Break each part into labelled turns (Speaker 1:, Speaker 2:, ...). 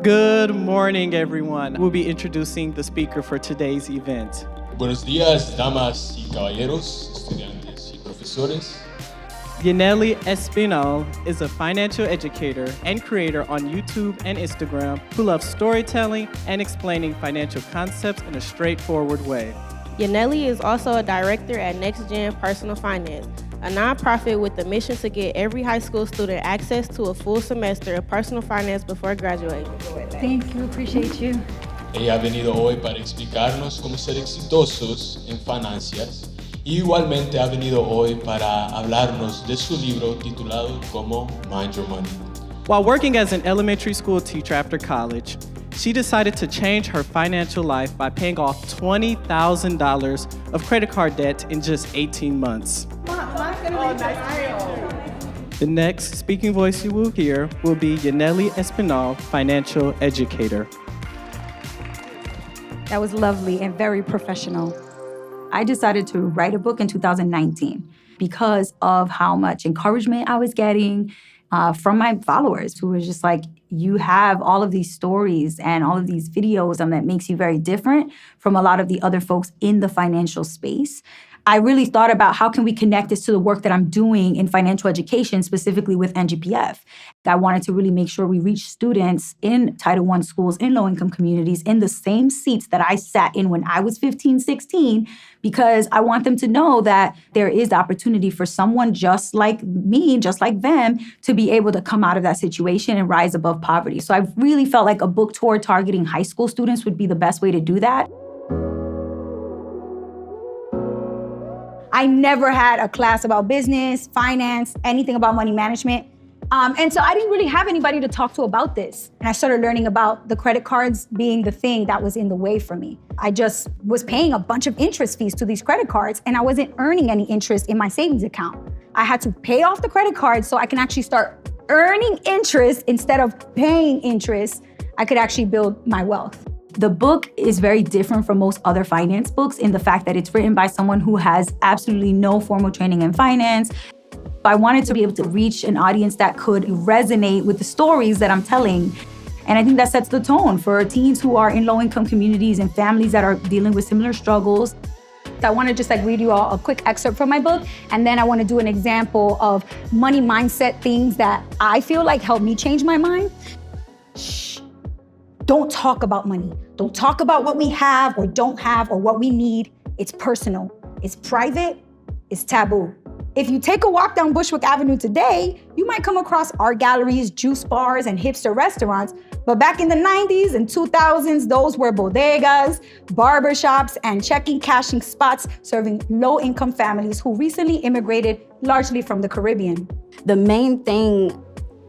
Speaker 1: Good morning, everyone. We'll be introducing the speaker for today's event.
Speaker 2: Buenos días, damas y caballeros, estudiantes y profesores.
Speaker 1: Yanely Espinal is a financial educator and creator on YouTube and Instagram who loves storytelling and explaining financial concepts in a straightforward way.
Speaker 3: Yanelli is also a director at Next Gen Personal Finance, a nonprofit with the mission to get every high school student access to a full semester of personal finance before graduating.
Speaker 4: Thank you, appreciate you.
Speaker 2: Ella ha venido hoy para explicarnos cómo ser exitosos en finanzas y igualmente ha venido hoy para hablarnos de su libro titulado como Mind Your Money.
Speaker 1: While working as an elementary school teacher after college, she decided to change her financial life by paying off $20,000 of credit card debt in just 18 months. The next speaking voice you will hear will be Yanely Espinal, financial educator.
Speaker 4: That was lovely and very professional. I decided to write a book in 2019 because of how much encouragement I was getting from my followers, who was just like, you have all of these stories and all of these videos that makes you very different from a lot of the other folks in the financial space. I really thought about how can we connect this to the work that I'm doing in financial education, specifically with NGPF. I wanted to really make sure we reach students in Title I schools, in low-income communities, in the same seats that I sat in when I was 15, 16, because I want them to know that there is the opportunity for someone just like me, just like them, to be able to come out of that situation and rise above poverty. So I really felt like a book tour targeting high school students would be the best way to do that. I never had a class about business, finance, anything about money management. And so I didn't really have anybody to talk to about this. And I started learning about the credit cards being the thing that was in the way for me. I just was paying a bunch of interest fees to these credit cards, and I wasn't earning any interest in my savings account. I had to pay off the credit cards so I can actually start earning interest instead of paying interest. I could actually build my wealth. The book is very different from most other finance books in the fact that it's written by someone who has absolutely no formal training in finance. I wanted to be able to reach an audience that could resonate with the stories that I'm telling. And I think that sets the tone for teens who are in low-income communities and families that are dealing with similar struggles. I want to just read you all a quick excerpt from my book, and then I want to do an example of money mindset things that I feel like helped me change my mind. Shh. Don't talk about money. Don't talk about what we have or don't have or what we need. It's personal. It's private. It's taboo. If you take a walk down Bushwick Avenue today, you might come across art galleries, juice bars, and hipster restaurants. But back in the 90s and 2000s, those were bodegas, barbershops, and cashing spots serving low-income families who recently immigrated largely from the Caribbean.
Speaker 5: The main thing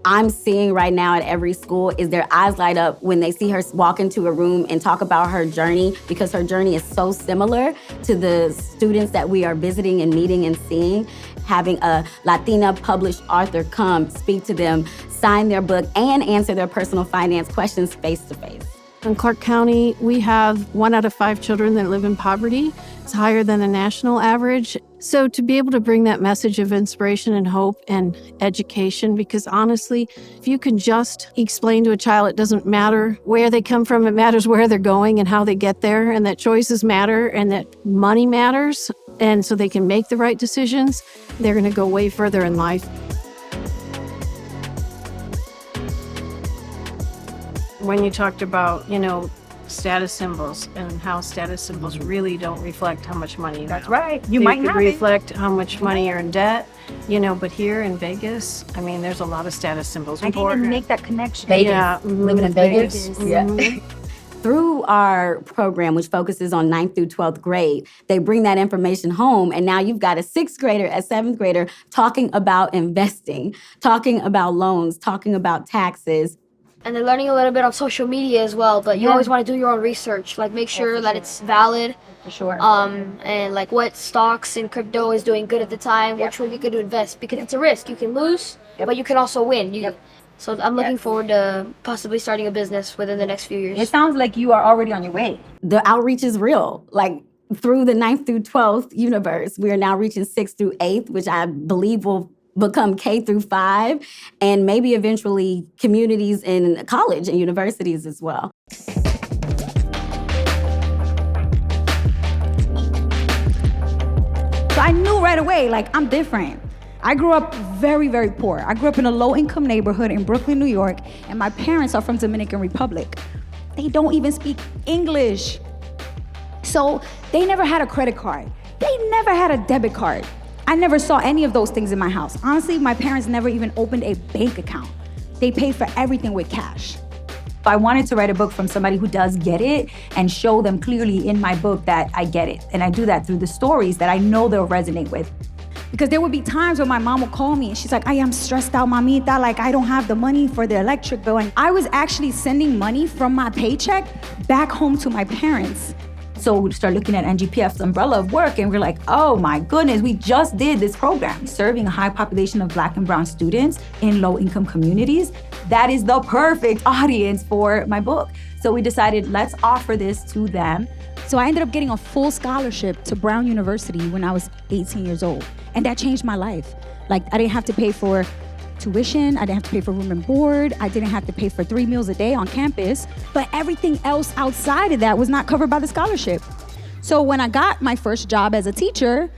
Speaker 5: I'm seeing right now at every school is their eyes light up when they see her walk into a room and talk about her journey, because her journey is so similar to the students that we are visiting and meeting and seeing. Having a Latina published author come speak to them, sign their book, and answer their personal finance questions face-to-face.
Speaker 6: In Clark County, we have 1 out of 5 children that live in poverty. It's higher than the national average. So to be able to bring that message of inspiration and hope and education, because honestly, if you can just explain to a child it doesn't matter where they come from, it matters where they're going and how they get there, and that choices matter and that money matters, and so they can make the right decisions, they're going to go way further in life. When you talked about, status symbols and how status symbols really don't reflect how much money you have.
Speaker 4: That's right.
Speaker 6: They could reflect how much money you're in debt, but here in Vegas, there's a lot of status symbols.
Speaker 4: I didn't even make that connection.
Speaker 5: Vegas.
Speaker 6: Yeah.
Speaker 5: Living in Vegas.
Speaker 6: Mm-hmm.
Speaker 5: Yeah. Through our program, which focuses on 9th through 12th grade, they bring that information home, and now you've got a 6th grader, a 7th grader talking about investing, talking about loans, talking about taxes.
Speaker 7: And they're learning a little bit on social media as well, but you always want to do your own research, make sure that it's valid.
Speaker 4: For sure.
Speaker 7: And what stocks and crypto is doing good at the time, which one you could invest, because it's a risk. You can lose, but you can also win. So I'm looking forward to possibly starting a business within the next few years.
Speaker 4: It sounds like you are already on your way.
Speaker 5: The outreach is real. Through the 9th through 12th universe, we are now reaching 6th through 8th, which I believe will become K through 5, and maybe eventually communities in college and universities as well.
Speaker 4: So I knew right away, like, I'm different. I grew up very, very poor. I grew up in a low-income neighborhood in Brooklyn, New York, and my parents are from Dominican Republic. They don't even speak English. So they never had a credit card. They never had a debit card. I never saw any of those things in my house. Honestly, my parents never even opened a bank account. They paid for everything with cash. I wanted to write a book from somebody who does get it and show them clearly in my book that I get it. And I do that through the stories that I know they'll resonate with. Because there would be times when my mom would call me and she's like, I am stressed out, mamita, like I don't have the money for the electric bill. And I was actually sending money from my paycheck back home to my parents. So we start looking at NGPF's umbrella of work and we're like, oh my goodness, we just did this program, serving a high population of Black and brown students in low-income communities. That is the perfect audience for my book. So we decided, let's offer this to them. So I ended up getting a full scholarship to Brown University when I was 18 years old. And that changed my life. Like, I didn't have to pay for tuition, I didn't have to pay for room and board, I didn't have to pay for 3 meals a day on campus, but everything else outside of that was not covered by the scholarship. So when I got my first job as a teacher,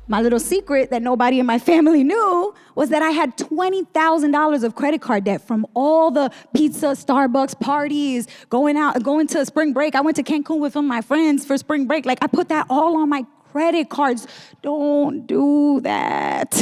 Speaker 4: my little secret that nobody in my family knew was that I had $20,000 of credit card debt from all the pizza, Starbucks parties, going to spring break. I went to Cancun with my friends for spring break. Like, I put that all on my credit cards. Don't do that.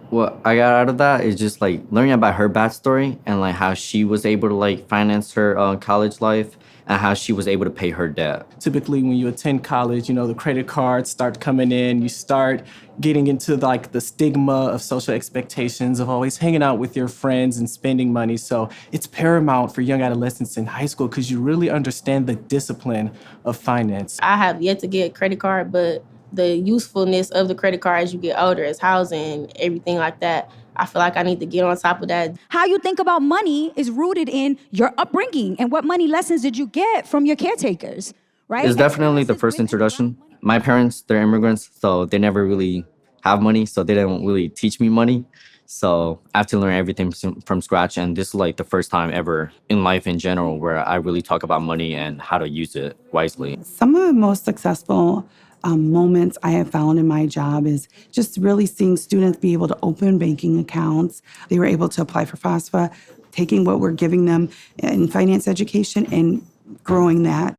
Speaker 8: What I got out of that is just like learning about her backstory and like how she was able to like finance her college life and how she was able to pay her debt.
Speaker 1: Typically, when you attend college, the credit cards start coming in. You start getting into like the stigma of social expectations of always hanging out with your friends and spending money. So it's paramount for young adolescents in high school because you really understand the discipline of finance.
Speaker 9: I have yet to get a credit card, but the usefulness of the credit card as you get older is housing, everything like that. I feel like I need to get on top of that.
Speaker 4: How you think about money is rooted in your upbringing and what money lessons did you get from your caretakers, right?
Speaker 8: It's definitely the first introduction. My parents, they're immigrants, so they never really have money, so they don't really teach me money. So I have to learn everything from scratch, and this is like the first time ever in life in general where I really talk about money and how to use it wisely.
Speaker 10: Some of the most successful moments I have found in my job is just really seeing students be able to open banking accounts. They were able to apply for FAFSA, taking what we're giving them in finance education and growing that.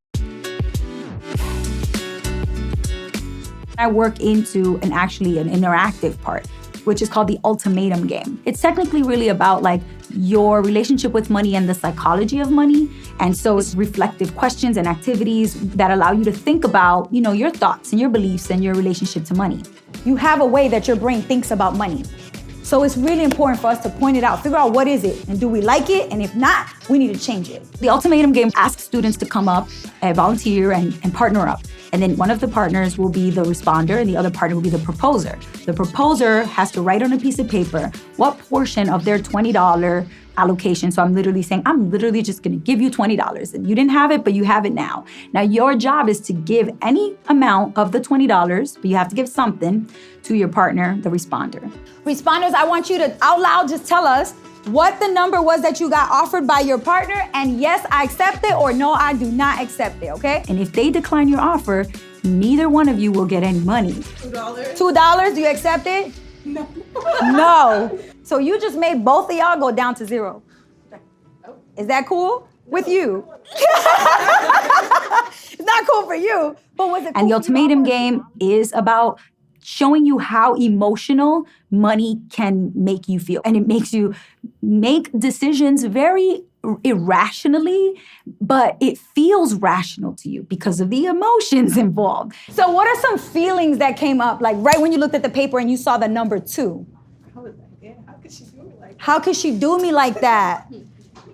Speaker 4: I work into an interactive part, which is called the ultimatum game. It's technically really about like your relationship with money and the psychology of money. And so it's reflective questions and activities that allow you to think about, your thoughts and your beliefs and your relationship to money. You have a way that your brain thinks about money. So it's really important for us to point it out, figure out what is it, and do we like it? And if not, we need to change it. The ultimatum game asks students to come up, volunteer, and partner up. And then one of the partners will be the responder and the other partner will be the proposer. The proposer has to write on a piece of paper what portion of their $20 allocation. So I'm literally saying, I'm literally just gonna give you $20. And you didn't have it, but you have it now. Now your job is to give any amount of the $20, but you have to give something to your partner, the responder. Responders, I want you to out loud just tell us what the number was that you got offered by your partner, and yes, I accept it, or no, I do not accept it, okay? And if they decline your offer, neither one of you will get any money. $2? $2, do you accept it? No. No. So you just made both of y'all go down to zero. Is that cool with you? It's not cool for you, but was it cool? And the ultimatum game is about showing you how emotional money can make you feel. And it makes you make decisions very irrationally, but it feels rational to you because of the emotions involved. So what are some feelings that came up, like right when you looked at the paper and you saw the number 2? I was like, yeah, how could she do me like that? How could she do me like that?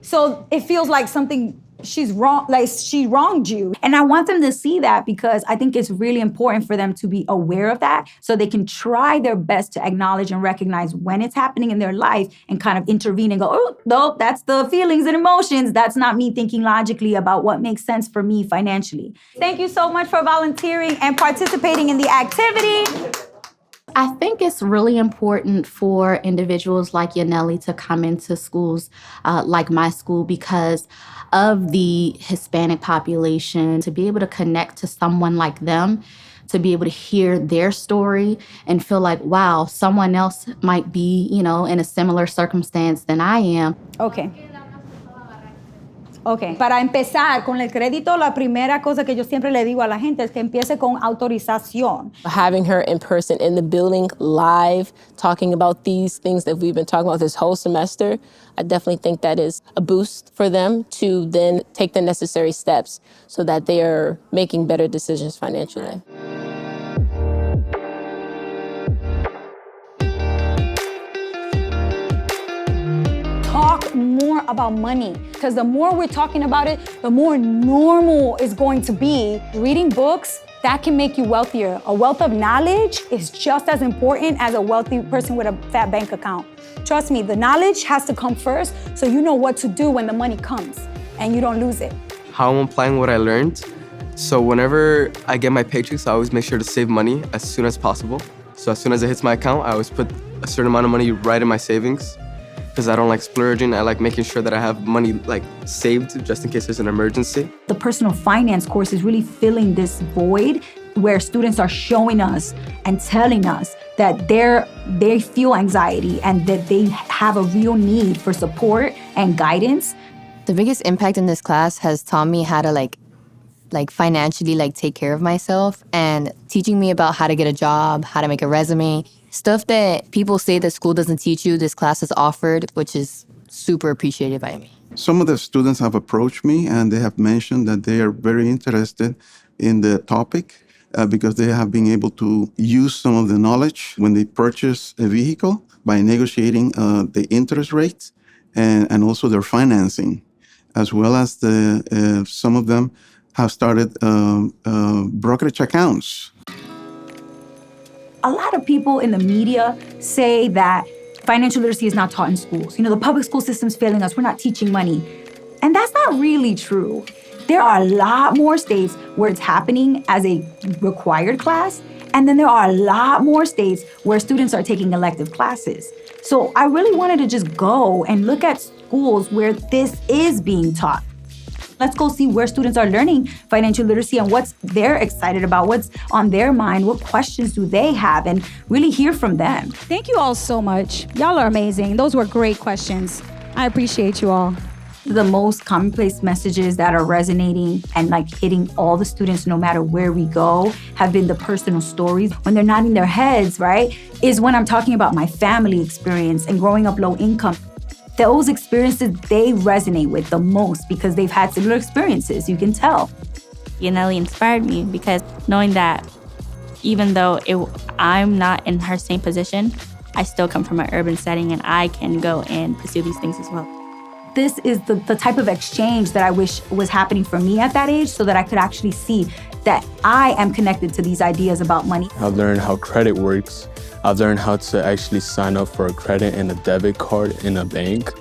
Speaker 4: So it feels like something she's wrong, like she wronged you. And I want them to see that because I think it's really important for them to be aware of that so they can try their best to acknowledge and recognize when it's happening in their life and kind of intervene and go, oh, no, that's the feelings and emotions. That's not me thinking logically about what makes sense for me financially. Thank you so much for volunteering and participating in the activity.
Speaker 5: I think it's really important for individuals like Yanelli to come into schools like my school because of the Hispanic population, to be able to connect to someone like them, to be able to hear their story and feel like, wow, someone else might be, in a similar circumstance than I am.
Speaker 4: Ok, para empezar con el crédito, la primera cosa que yo siempre le digo a la gente es que empiece con autorización.
Speaker 9: Having her in person in the building, live, talking about these things that we've been talking about this whole semester, I definitely think that is a boost for them to then take the necessary steps so that they are making better decisions financially.
Speaker 4: Talk more about money, because the more we're talking about it, the more normal it's going to be. Reading books, that can make you wealthier. A wealth of knowledge is just as important as a wealthy person with a fat bank account. Trust me, the knowledge has to come first so you know what to do when the money comes and you don't lose it.
Speaker 11: How I'm applying what I learned. So whenever I get my paychecks, I always make sure to save money as soon as possible. So as soon as it hits my account, I always put a certain amount of money right in my savings, because I don't like splurging. I like making sure that I have money saved just in case there's an emergency.
Speaker 4: The personal finance course is really filling this void where students are showing us and telling us that they feel anxiety and that they have a real need for support and guidance.
Speaker 12: The biggest impact in this class has taught me how to financially take care of myself, and teaching me about how to get a job, how to make a resume. Stuff that people say that school doesn't teach you, this class has offered, which is super appreciated by me.
Speaker 13: Some of the students have approached me and they have mentioned that they are very interested in the topic because they have been able to use some of the knowledge when they purchase a vehicle by negotiating the interest rates and also their financing, as well as some of them have started brokerage accounts.
Speaker 4: A lot of people in the media say that financial literacy is not taught in schools. The public school system's failing us. We're not teaching money. And that's not really true. There are a lot more states where it's happening as a required class. And then there are a lot more states where students are taking elective classes. So I really wanted to just go and look at schools where this is being taught. Let's go see where students are learning financial literacy and what's they're excited about, what's on their mind, what questions do they have, and really hear from them.
Speaker 14: Thank you all so much. Y'all are amazing. Those were great questions. I appreciate you all.
Speaker 4: The most commonplace messages that are resonating and hitting all the students no matter where we go have been the personal stories. When they're nodding their heads, right, is when I'm talking about my family experience and growing up low income. Those experiences, they resonate with the most because they've had similar experiences, you can tell.
Speaker 15: Yanelli inspired me because knowing that even though I'm not in her same position, I still come from an urban setting and I can go and pursue these things as well.
Speaker 4: This is the type of exchange that I wish was happening for me at that age so that I could actually see that I am connected to these ideas about money.
Speaker 2: I've learned how credit works. I've learned how to actually sign up for a credit and a debit card in a bank.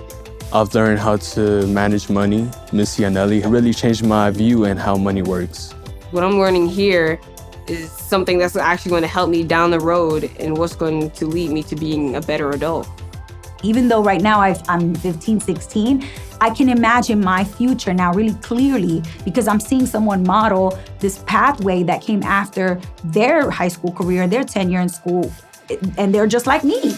Speaker 2: I've learned how to manage money. Miss Yanelli really changed my view and how money works.
Speaker 16: What I'm learning here is something that's actually going to help me down the road and what's going to lead me to being a better adult.
Speaker 4: Even though right now I'm 15, 16, I can imagine my future now really clearly because I'm seeing someone model this pathway that came after their high school career, their tenure in school, and they're just like me.